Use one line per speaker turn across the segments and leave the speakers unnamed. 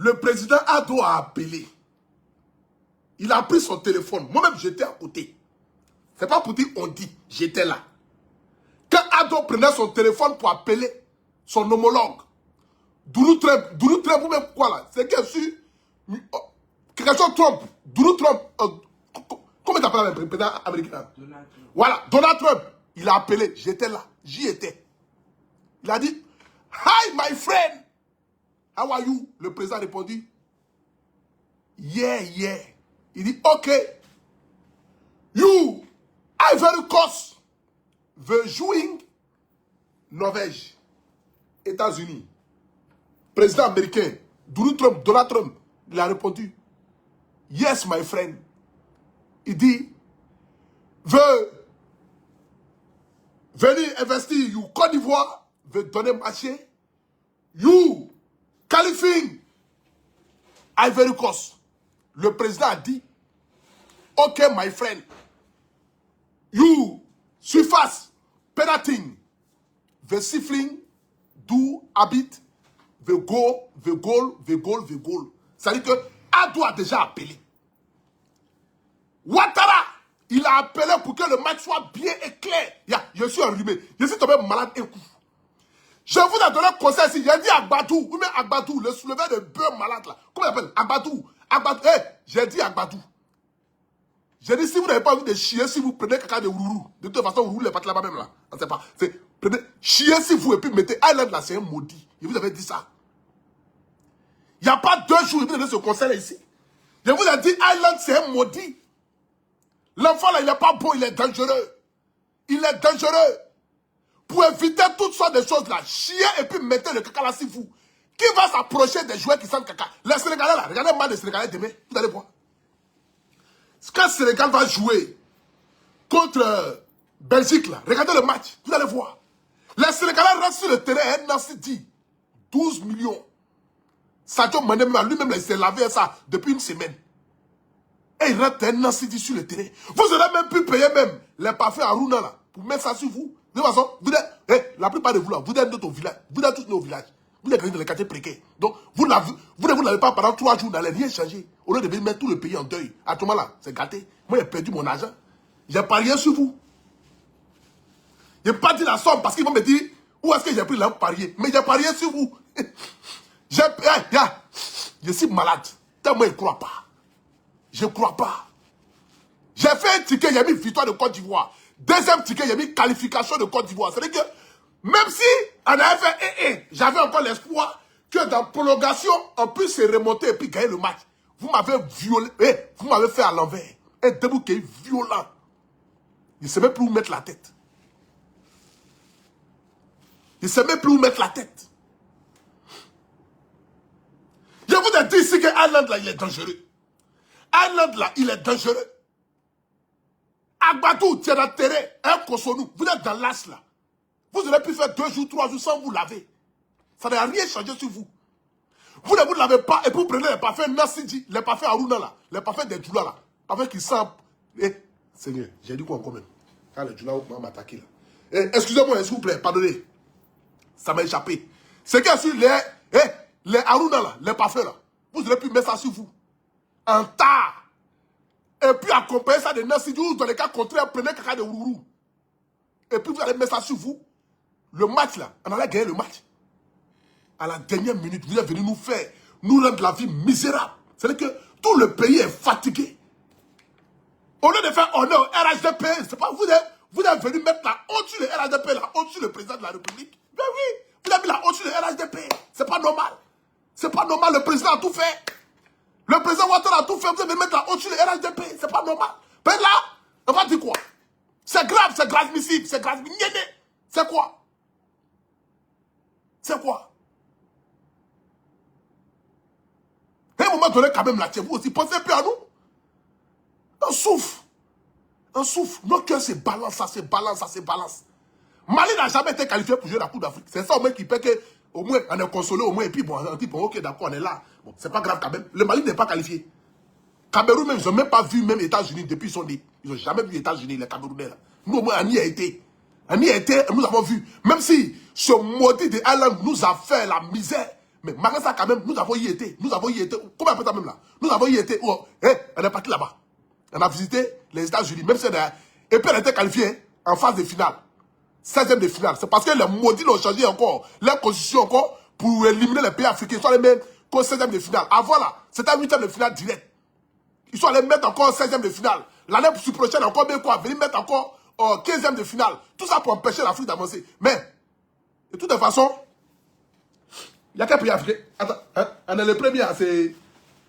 Le président Ado a appelé. Il a pris son téléphone. Moi-même, j'étais à côté. C'est pas pour dire on dit, j'étais là. Quand Ado prenait son téléphone pour appeler son homologue, Donald Trump, ou même quoi là, c'est que sur quelque chose Trump, Donald Trump, comment il s'appelle le président américain? Donald Trump. Voilà, Donald Trump, il a appelé, j'étais là, j'y étais. Il a dit, hi my friend, how are you? Le président a répondu, yeah, yeah. Il dit, ok, you, Ivory Coast, the jouing Norvège, États-Unis, président américain, Donald Trump, il a répondu, yes my friend. Il dit, veut venir investir, you Côte d'Ivoire, veut donner marché, you qualifying Ivory Coast. Le président a dit, ok my friend, you surface penalty, the sifling, do habit, the goal. C'est-à-dire que Ado a déjà appelé. Ouattara, il a appelé pour que le match soit bien et clair. Je suis enrhumé. Je suis tombé malade un coup. Je vous ai donné un conseil ici. J'ai dit Agbadou, ou même Agbadou, le soulevé de bœuf malade là. Comment il appelle? Agbadou. J'ai dit Agbadou. J'ai dit si vous n'avez pas envie de chier, si vous prenez caca de Ourourou. De toute façon, Ourourou n'est pas là-bas même là. On ne sait pas. Prenez, chier si vous et puis mettez Island là, c'est un maudit. Je vous avais dit ça. Il n'y a pas 2 jours, il vous donné ce conseil ici. Je vous ai dit Island c'est un maudit. L'enfant là, il n'est pas beau, il est dangereux. Il est dangereux. Pour éviter toutes sortes de choses là, chier et puis mettez le caca là si vous. Qui va s'approcher des joueurs qui sentent caca? Les Sénégalais là, regardez mal les Sénégalais demain, vous allez voir. Quand Sénégal va jouer contre Belgique là, regardez le match, vous allez voir. Les Sénégalais restent sur le terrain, un Nancy dit 12 millions. Sadio Mané lui-même il s'est lavé ça depuis une semaine. Et il reste un Nancy dit sur le terrain. Vous aurez même pu payer même les parfums à Rouna là, pour mettre ça sur vous. De toute façon, la plupart de vous là, vous êtes dans nos villages, vous êtes tous nos villages. Vous êtes dans les quartiers précaires. Donc, vous ne l'avez pas pendant 3 jours, vous n'allez rien changer. Au lieu de mettre tout le pays en deuil. À ce moment-là, c'est gâté. Moi, j'ai perdu mon argent. J'ai parié sur vous. Je n'ai pas dit la somme parce qu'ils vont me dire où est-ce que j'ai pris l'argent parier. Mais j'ai parié sur vous. Je suis malade. Tellement ils ne croient pas. Je ne crois pas. J'ai fait un ticket, j'ai mis victoire de Côte d'Ivoire. Deuxième ticket, j'ai mis qualification de Côte d'Ivoire. C'est-à-dire que même si on avait fait 1-1, j'avais encore l'espoir que dans prolongation, on puisse se remonter et puis gagner le match. Vous m'avez violé, vous m'avez fait à l'envers. Un debout qui est violent. Il ne sait même plus où mettre la tête. Il ne sait même plus où mettre la tête. Je vous ai dit ici que Island là, il est dangereux. Island là, il est dangereux. Agbadou, tu es dans le terrain, un Kosonou, vous êtes dans l'as là. Vous aurez pu faire 2 jours, 3 jours sans vous laver. Ça n'a rien changé sur vous. Vous ne vous lavez pas et vous prenez les parfums Nassidi, les parfums Aruna là, les parfums des Djoula là, parfums qui sentent. Seigneur, j'ai dit quoi encore même? Quand les Djoula vont m'attaquer là. Excusez-moi, s'il vous plaît, pardonnez. Ça m'a échappé. C'est que sur les Aruna là, les parfums là, vous aurez pu mettre ça sur vous. En tas. Et puis accompagner ça de Nassidi ou dans les cas contraires, prenez caca de Ourourou. Et puis vous allez mettre ça sur vous. Le match là, on allait gagner le match. À la dernière minute, vous êtes venu nous rendre la vie misérable. C'est-à-dire que tout le pays est fatigué. Au lieu de faire honneur au RHDP, c'est pas vous êtes venu mettre la au-dessus de RHDP, là, au-dessus du président de la République. Ben oui, vous avez mis la au-dessus de RHDP. C'est pas normal. C'est pas normal, le président a tout fait. Le président Ouattara a tout fait, vous allez mettre la au-dessus de RHDP. C'est pas normal. Ben là, on va dire quoi? C'est grave, c'est gravissime, c'est grave. C'est quoi? C'est quoi? À un moment donné, quand même, là, vous aussi, pensez plus à nous. On souffre. On souffre. Nos cœurs se balancent, ça se balance, ça se balance. Mali n'a jamais été qualifié pour jouer la Coupe d'Afrique. C'est ça au moins qui fait qu'au moins, on est consolé, au moins, et puis bon, on dit, bon, ok, d'accord, on est là. Bon, c'est pas grave quand même. Le Mali n'est pas qualifié. Cameroun même, ils n'ont même pas vu même États-Unis depuis ils sont nés. Ils n'ont jamais vu les États-Unis, les Camerounais là. Nous, au moins, on y a été. On y a été, nous avons vu. Même si ce maudit de Island nous a fait la misère, Mais malgré ça, quand même, nous avons y été. Nous avons y été. Comment on appelle ça même là? Nous avons y été. Oh, on est parti là-bas. On a visité les États-Unis. Même si et puis on était qualifié en phase de finale. 16e de finale. C'est parce que les maudits l'ont changé encore. Leur constitution encore pour éliminer les pays africains. Ils sont allés mettre qu'au 16e de finale. Avant là, c'était un 8e de finale direct. Ils sont allés mettre encore 16e de finale. L'année prochaine, encore bien quoi, venir mettre encore 15e de finale. Tout ça pour empêcher l'Afrique d'avancer. Mais, de toute façon, il y a quel pays africain? Attends, hein? On est le premier à se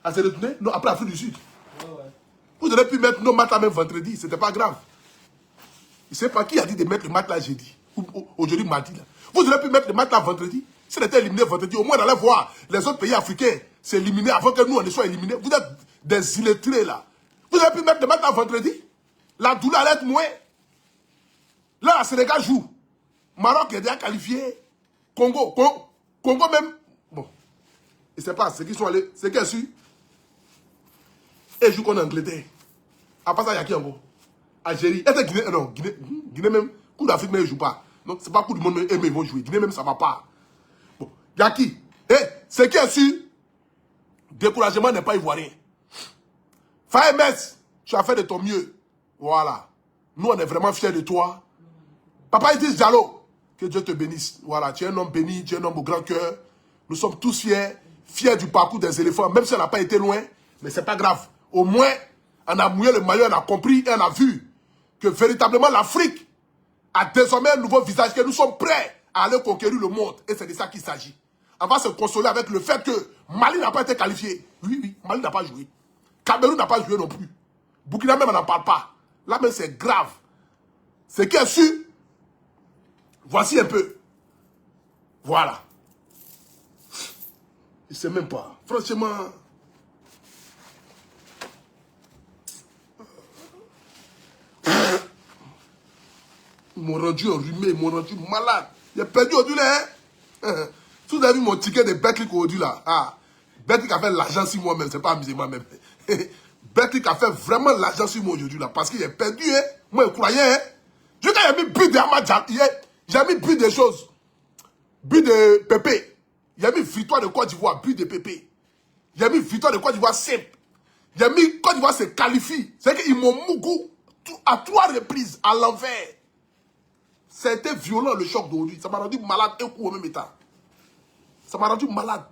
retourner. Non, après l'Afrique du Sud. Ouais. Vous auriez pu mettre nos matchs là même vendredi. C'était pas grave. Je ne sais pas qui a dit de mettre le match là jeudi. Aujourd'hui, mardi. Là. Vous auriez pu mettre le match là vendredi. Si on était éliminé vendredi, au moins on allait voir les autres pays africains s'éliminer avant que nous on ne soit éliminés. Vous êtes des illettrés là. Vous avez pu mettre le match là vendredi. La douleur allait être moins. Là, le Sénégal joue. Maroc est déjà qualifié. Congo même. Bon. Je ne sais pas, ceux qui sont allés, c'est qui su. Et joue contre Angleterre. Après ça, il y a qui encore? Algérie. Et Guinée, non, Guinée même. Coup d'Afrique, mais ils ne jouent pas. Donc, c'est pas coup du monde, mais ils vont jouer. Guinée même, ça ne va pas. Bon. Il y a qui? Et c'est qui est sûr? Découragement n'est pas ivoirien. Faye Metz, tu as fait de ton mieux. Voilà. Nous, on est vraiment fiers de toi. Papa Idriss Diallo, que Dieu te bénisse. Voilà, tu es un homme béni, tu es un homme au grand cœur. Nous sommes tous fiers du parcours des éléphants, même si on n'a pas été loin, mais c'est pas grave. Au moins, on a mouillé le maillot, on a compris et on a vu que véritablement l'Afrique a désormais un nouveau visage, que nous sommes prêts à aller conquérir le monde. Et c'est de ça qu'il s'agit. On va se consoler avec le fait que Mali n'a pas été qualifié. Oui, Mali n'a pas joué. Cameroun n'a pas joué non plus. Burkina même, on n'en parle pas. Là même, c'est grave. Ce qui est sûr, voici un peu. Voilà. Je ne sais même pas. Franchement. Ils m'ont rendu enrhumé, ils m'ont rendu malade. J'ai perdu aujourd'hui là. Hein? Si vous avez vu mon ticket de Betclic aujourd'hui là. Ah, Betclic a fait l'argent sur moi-même, c'est pas amusé moi-même. Betclic a fait vraiment l'argent sur moi aujourd'hui là. Parce qu'il a perdu, hein. Moi je croyais, hein. J'ai mis but de Amadja. J'ai mis but des choses. But de Pépé. Il a mis victoire de Côte d'Ivoire, but de Pépé. Il a mis victoire de Côte d'Ivoire simple. Il a mis Côte d'Ivoire se qualifie. C'est qu'ils m'ont mougou à 3 reprises à l'envers. C'était violent le choc d'aujourd'hui. Ça m'a rendu malade un coup au même état. Ça m'a rendu malade.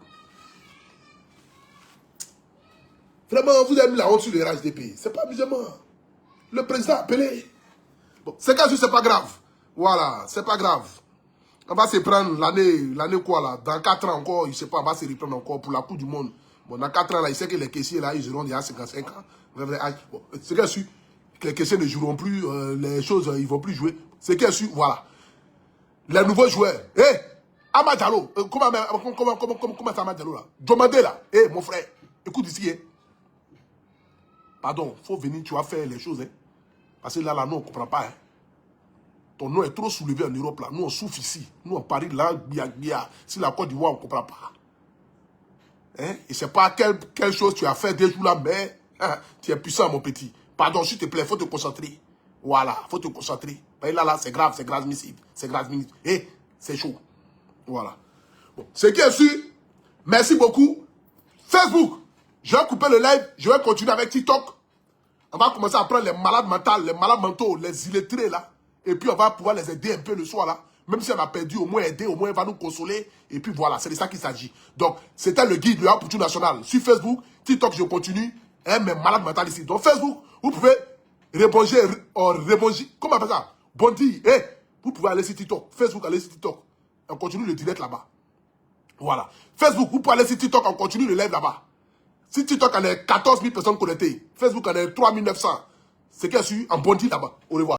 Vraiment, vous avez mis la honte sur les rages des pays. C'est pas amusement. Le président a appelé. Bon, c'est qu'à c'est pas grave. Voilà, c'est pas grave. On va se prendre l'année quoi là. Dans 4 ans encore, il ne sait pas, on va se reprendre encore pour la Coupe du Monde. Bon, dans 4 ans là, il sait que les caissiers là, ils auront déjà 55 ans. Bon, c'est qu'à sûr que les caissiers ne joueront plus, les choses, ils ne vont plus jouer. C'est qu'à sûr, voilà. Les nouveaux joueurs. Hé, Amad Diallo, comment c'est Amad Diallo là? Jomandé là. Hé, mon frère, écoute ici, hein. Pardon, il faut venir, tu vas faire les choses, hein. Parce que là, nous, on ne comprend pas, hein. Ton nom est trop soulevé en Europe, là. Nous, on souffre ici. Nous, on parie là, bia. Si la Côte d'Ivoire, on ne comprend pas. Hein? Et c'est pas quelle chose tu as fait des jours là, mais hein, tu es puissant, mon petit. Pardon, s'il te plaît, il faut te concentrer. Voilà, il faut te concentrer. Et là, c'est grave, c'est grave, c'est grave, et c'est chaud. Voilà. Bon. Ce qui est sûr, merci beaucoup. Facebook, je vais couper le live, je vais continuer avec TikTok. On va commencer à prendre les malades mentaux, les malades mentaux, les illettrés là. Et puis on va pouvoir les aider un peu le soir là. Même si on a perdu, au moins aider, au moins il va nous consoler. Et puis voilà, c'est de ça qu'il s'agit. Donc, c'était le guide, le Apoutou National. Sur Facebook, TikTok, je continue. Hein, mais malade mental ici. Donc Facebook, vous pouvez rebondir, comment on appelle ça? Bondir. Eh, vous pouvez aller sur TikTok. Facebook, allez sur TikTok. On continue le direct là-bas. Voilà. Facebook, vous pouvez aller sur TikTok, on continue le live là-bas. Si TikTok en a 14 000 personnes connectées, Facebook en a 3 900. C'est qu'il y a su en Bondir là-bas. Au revoir.